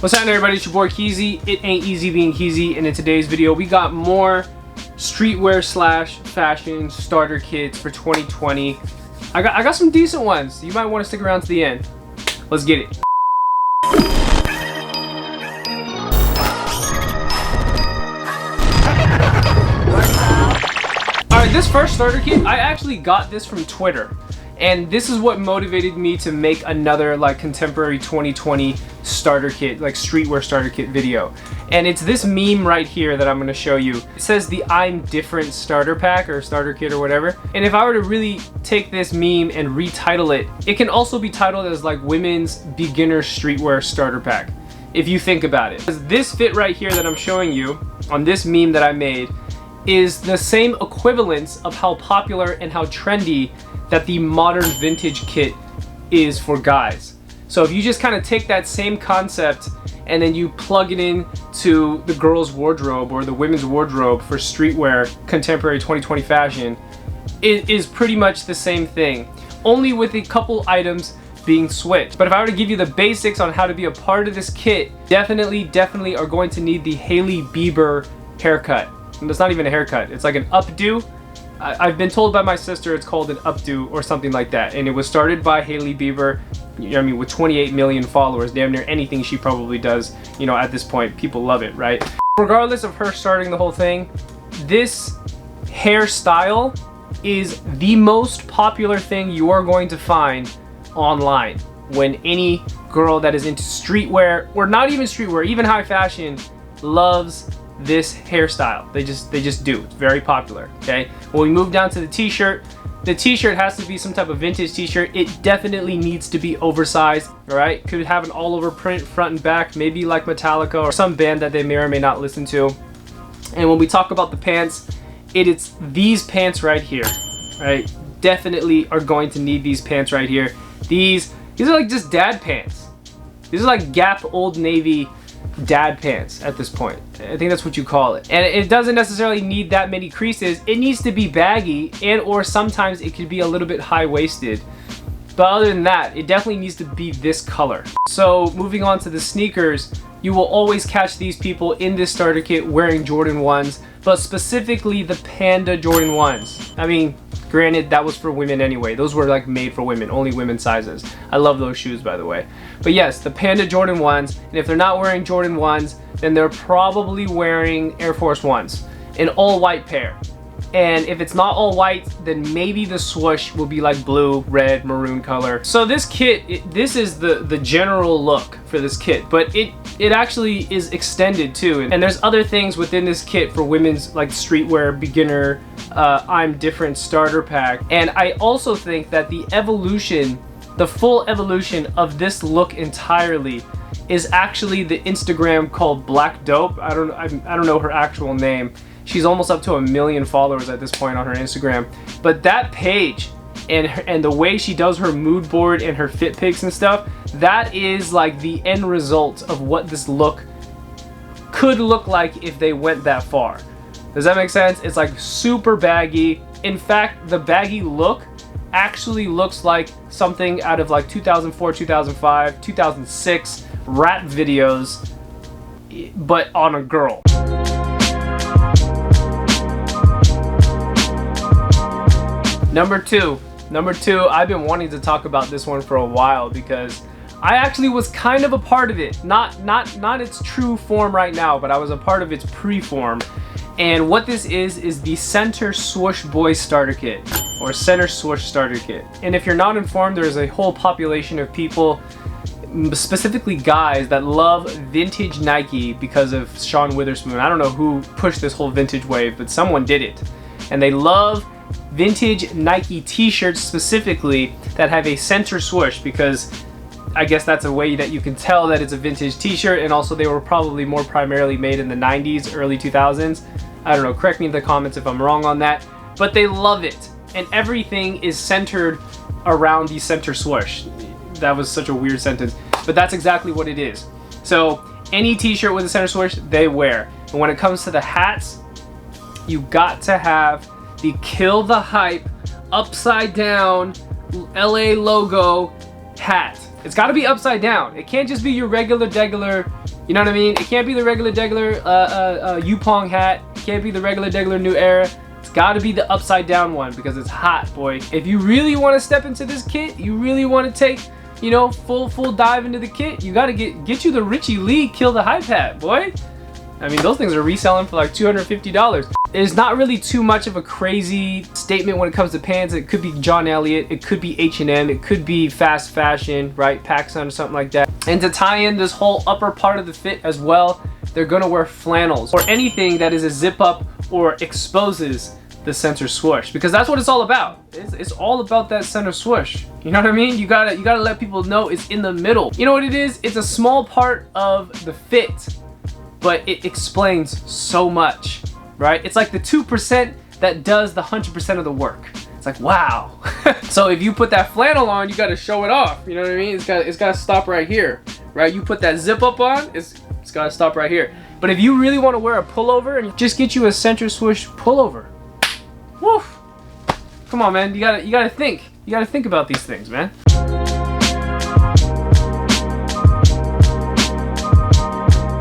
What's happening, everybody? It's your boy Keezy. It ain't easy being Keezy, and in today's video we got more streetwear slash fashion starter kits for 2020. I got some decent ones. You might want to stick around to the end. Let's get it. Alright, this first starter kit, I actually got this from Twitter. And this is what motivated me to make another like contemporary 2020 starter kit, like streetwear starter kit video. And it's this meme right here that I'm going to show you. It says the I'm Different starter pack or starter kit or whatever. And if I were to really take this meme and retitle it, it can also be titled as like Women's Beginner Streetwear Starter Pack, if you think about it. This fit right here that I'm showing you on this meme that I made is the same equivalence of how popular and how trendy that the modern vintage kit is for guys. So if you just kind of take that same concept and then you plug it in to the girls' wardrobe or the women's wardrobe for streetwear, contemporary 2020 fashion, it is pretty much the same thing, only with a couple items being switched. But if I were to give you the basics on how to be a part of this kit, definitely are going to need the Hailey Bieber haircut. And it's not even a haircut, it's like an updo. I've been told by my sister it's called an updo or something like that, and it was started by Hailey Bieber, you know what I mean, with 28 million followers. Damn near anything she probably does, you know, at this point, people love it, right? Regardless of her starting the whole thing, this hairstyle is the most popular thing you are going to find online when any girl that is into streetwear, or not even streetwear, even high fashion, loves this hairstyle. They just do. It's very popular. Okay, when we move down to the t-shirt has to be some type of vintage t-shirt. It definitely needs to be oversized. All right, could have an all over print front and back, maybe like Metallica or some band that they may or may not listen to. And when we talk about the pants, it's these pants right here. Right, definitely are going to need these pants right here. These are like just dad pants. These are like Gap Old Navy dad pants at this point. I think that's what you call it. And it doesn't necessarily need that many creases. It needs to be baggy, and or sometimes it could be a little bit high-waisted. But other than that, it definitely needs to be this color. So moving on to the sneakers, you will always catch these people in this starter kit wearing Jordan 1s, but specifically the Panda Jordan 1s. I mean, granted, that was for women anyway. Those were like made for women, only women's sizes. I love those shoes, by the way. But yes, the Panda Jordan 1s, and if they're not wearing Jordan 1s, then they're probably wearing Air Force 1s, an all-white pair. And if it's not all white, then maybe the swoosh will be like blue, red, maroon color. So this kit, this is the general look for this kit, but it actually is extended too. And there's other things within this kit for women's like streetwear beginner, I'm Different starter pack. And I also think that the evolution, the full evolution of this look entirely is actually the Instagram called Black Dope. I don't know her actual name. She's almost up to 1 million followers at this point on her Instagram. But that page and the way she does her mood board and her fit pics and stuff, that is like the end result of what this look could look like if they went that far. Does that make sense? It's like super baggy. In fact, the baggy look actually looks like something out of like 2004, 2005, 2006 rap videos, but on a girl. Number two, I've been wanting to talk about this one for a while because I actually was kind of a part of it. Not its true form right now, but I was a part of its pre-form. And what this is the Center Swoosh Boy Starter Kit, or Center Swoosh Starter Kit. And if you're not informed, there's a whole population of people, specifically guys, that love vintage Nike because of Sean Witherspoon. I don't know who pushed this whole vintage wave, but someone did it. And they love vintage Nike t-shirts specifically that have a center swoosh, because I guess that's a way that you can tell that it's a vintage t-shirt. And also they were probably more primarily made in the 90s, early 2000s. I don't know, correct me in the comments if I'm wrong on that, but they love it. And everything is centered around the center swoosh. That was such a weird sentence, but that's exactly what it is. So any t-shirt with a center swoosh, they wear. And when it comes to the hats, you got to have the Kill the Hype upside down LA logo hat. It's got to be upside down. It can't just be your regular degular, you know what I mean? It can't be the regular degular Yupong hat. It can't be the regular degular New Era. It's got to be the upside down one because it's hot, boy. If you really want to step into this kit, you really want to take, you know, full dive into the kit, you got to get you the Richie Lee Kill the Hype hat, boy. I mean, those things are reselling for like $250. There's not really too much of a crazy statement when it comes to pants. It could be John Elliott, it could be H&M, it could be fast fashion, right? PacSun or something like that. And to tie in this whole upper part of the fit as well, they're gonna wear flannels or anything that is a zip up or exposes the center swoosh, because that's what it's all about. It's all about that center swoosh. You know what I mean? You gotta let people know it's in the middle. You know what it is? It's a small part of the fit, but it explains so much, right? It's like the 2% that does the 100% of the work. It's like, wow. So if you put that flannel on, you gotta show it off. You know what I mean? It's gotta stop right here, right? You put that zip up on, it's gotta stop right here. But if you really wanna wear a pullover, and just get you a center swoosh pullover. Woof. Come on, man, you gotta think. You gotta think about these things, man.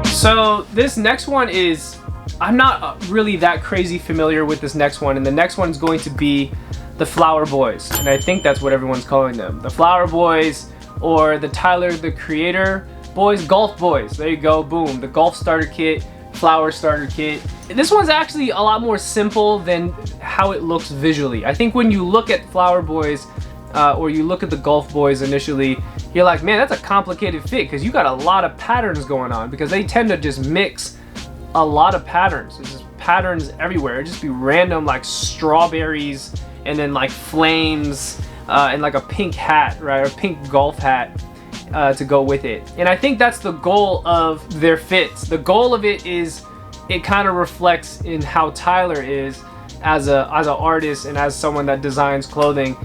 So this next one is, I'm not really that crazy familiar with this next one, and the next one is going to be the Flower Boys, and I think that's what everyone's calling them. The Flower Boys, or the Tyler the Creator Boys, Golf Boys. There you go, boom. The Golf Starter Kit, Flower Starter Kit. This one's actually a lot more simple than how it looks visually. I think when you look at Flower Boys, or you look at the Golf Boys initially, you're like, man, that's a complicated fit, because you got a lot of patterns going on, because they tend to just mix a lot of patterns. There's just patterns everywhere. It'd just be random like strawberries, and then like flames, and like a pink hat, right, or pink golf hat to go with it. And I think that's the goal of their fits. The goal of it is, it kind of reflects in how Tyler is as an artist and as someone that designs clothing,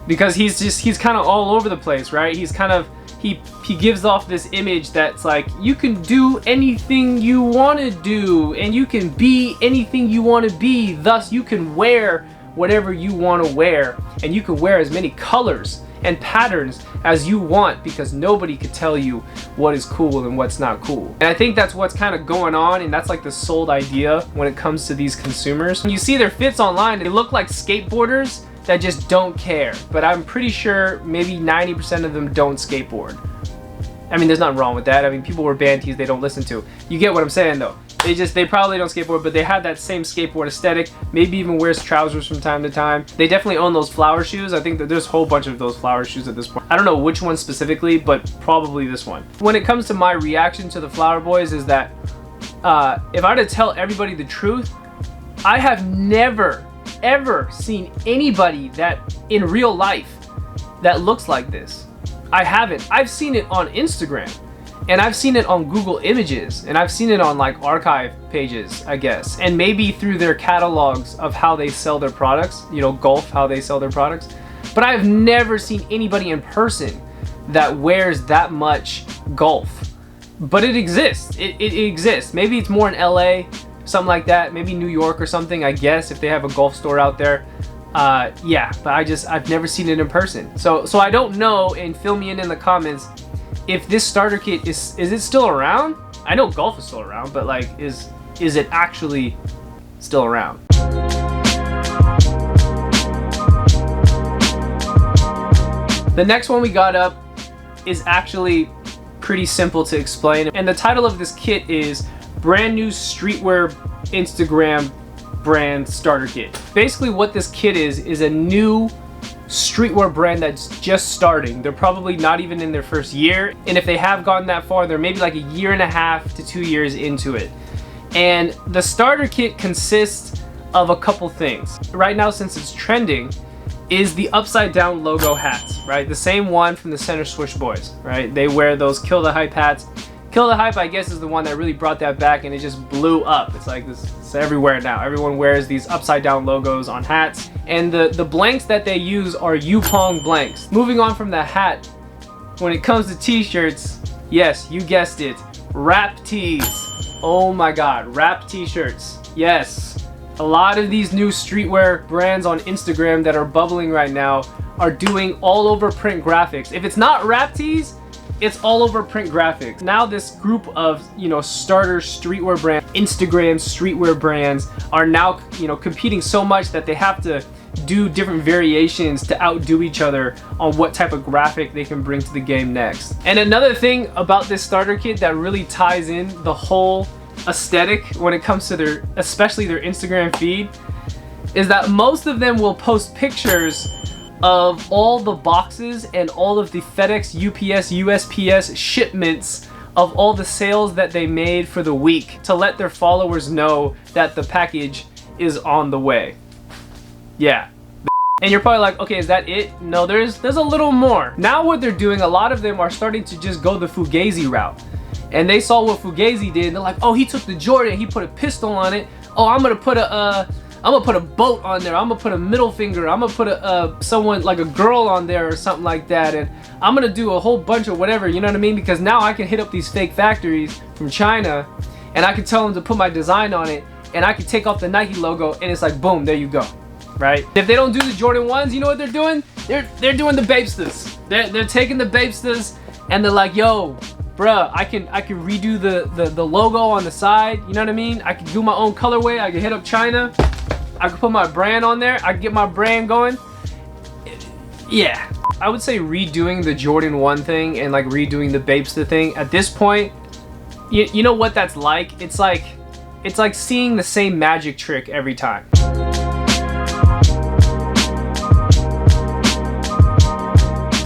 because he's kind of all over the place, right? He's kind of, he gives off this image that's like, you can do anything you want to do, and you can be anything you want to be, thus you can wear whatever you want to wear, and you can wear as many colors and patterns as you want, because nobody could tell you what is cool and what's not cool. And I think that's what's kind of going on, and that's like the sold idea when it comes to these consumers. When you see their fits online, they look like skateboarders that just don't care, but I'm pretty sure maybe 90% of them don't skateboard. I mean, there's nothing wrong with that. I mean, people wear band tees they don't listen to. You get what I'm saying though. They probably don't skateboard, but they have that same skateboard aesthetic. Maybe even wears trousers from time to time. They definitely own those flower shoes. I think that there's a whole bunch of those flower shoes at this point. I don't know which one specifically, but probably this one. When it comes to my reaction to the Flower Boys is that if I were to tell everybody the truth, I have never ever seen anybody that in real life that looks like this. I haven't. I've seen it on Instagram, and I've seen it on Google Images, and I've seen it on like archive pages, I guess, and maybe through their catalogs of how they sell their products, you know, golf, how they sell their products. But I've never seen anybody in person that wears that much golf. But it exists. It exists. Maybe it's more in LA, something like that, maybe New York or something, I guess, if they have a golf store out there. Yeah, but I've never seen it in person. So I don't know, and fill me in the comments, if this starter kit is it still around? I know golf is still around, but like, is it actually still around? The next one we got up is actually pretty simple to explain, and the title of this kit is Brand New Streetwear Instagram Brand Starter Kit. Basically what this kit is a new streetwear brand that's just starting. They're probably not even in their first year, and if they have gone that far, they're maybe like a year and a half to 2 years into it. And the starter kit consists of a couple things. Right now, since it's trending, is the upside down logo hats, right? The same one from the Center Swoosh Boys, right? They wear those Kill the Hype hats. Kill the Hype, I guess, is the one that really brought that back, and it just blew up. It's like this, it's everywhere now. Everyone wears these upside down logos on hats, and the blanks that they use are Yupong blanks. Moving on from the hat, when it comes to t-shirts, yes, you guessed it, wrap tees. Oh my god, wrap t-shirts. Yes, a lot of these new streetwear brands on Instagram that are bubbling right now are doing all over print graphics. If it's not wrap tees, it's all over print graphics. Now this group of, you know, starter streetwear brands, Instagram streetwear brands are now, you know, competing so much that they have to do different variations to outdo each other on what type of graphic they can bring to the game next. And another thing about this starter kit that really ties in the whole aesthetic when it comes to their, especially their Instagram feed, is that most of them will post pictures of all the boxes and all of the FedEx, UPS, USPS shipments of all the sales that they made for the week to let their followers know that the package is on the way. Yeah. And you're probably like, okay, is that it? No, there's a little more. Now what they're doing, a lot of them are starting to just go the Fugazi route. And they saw what Fugazi did, and they're like, oh, he took the Jordan, he put a pistol on it. Oh, I'm gonna put a boat on there. I'm gonna put a middle finger. I'm gonna put someone like a girl on there or something like that, and I'm gonna do a whole bunch of whatever. You know what I mean? Because now I can hit up these fake factories from China, and I can tell them to put my design on it, and I can take off the Nike logo, and it's like, boom, there you go. Right? If they don't do the Jordan 1s, you know what they're doing? They're doing the Babestas. They're taking the Babestas, and they're like, yo, bruh, I can redo the logo on the side. You know what I mean? I can do my own colorway. I can hit up China. I can put my brand on there. I can get my brand going. Yeah. I would say redoing the Jordan 1 thing and like redoing the Babesta thing at this point, you know what that's like? It's like seeing the same magic trick every time.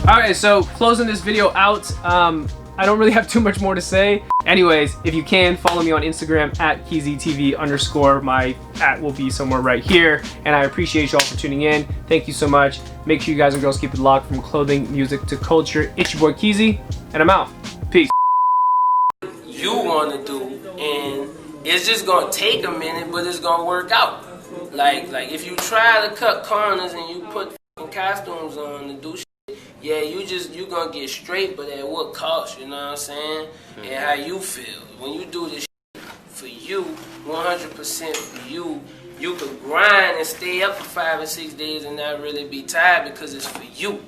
Alright, so closing this video out, I don't really have too much more to say. Anyways, if you can, follow me on Instagram at KeyZTV_. My @ will be somewhere right here. And I appreciate you all for tuning in. Thank you so much. Make sure you guys and girls keep it locked from clothing, music to culture. It's your boy Keyzy, and I'm out. Peace. You want to do, and it's just going to take a minute, but it's going to work out. Like if you try to cut corners and you put costumes on to do shit, yeah, you gonna get straight, but at what cost, you know what I'm saying? And how you feel. When you do this shit for you, 100% for you, you could grind and stay up for 5 or 6 days and not really be tired because it's for you.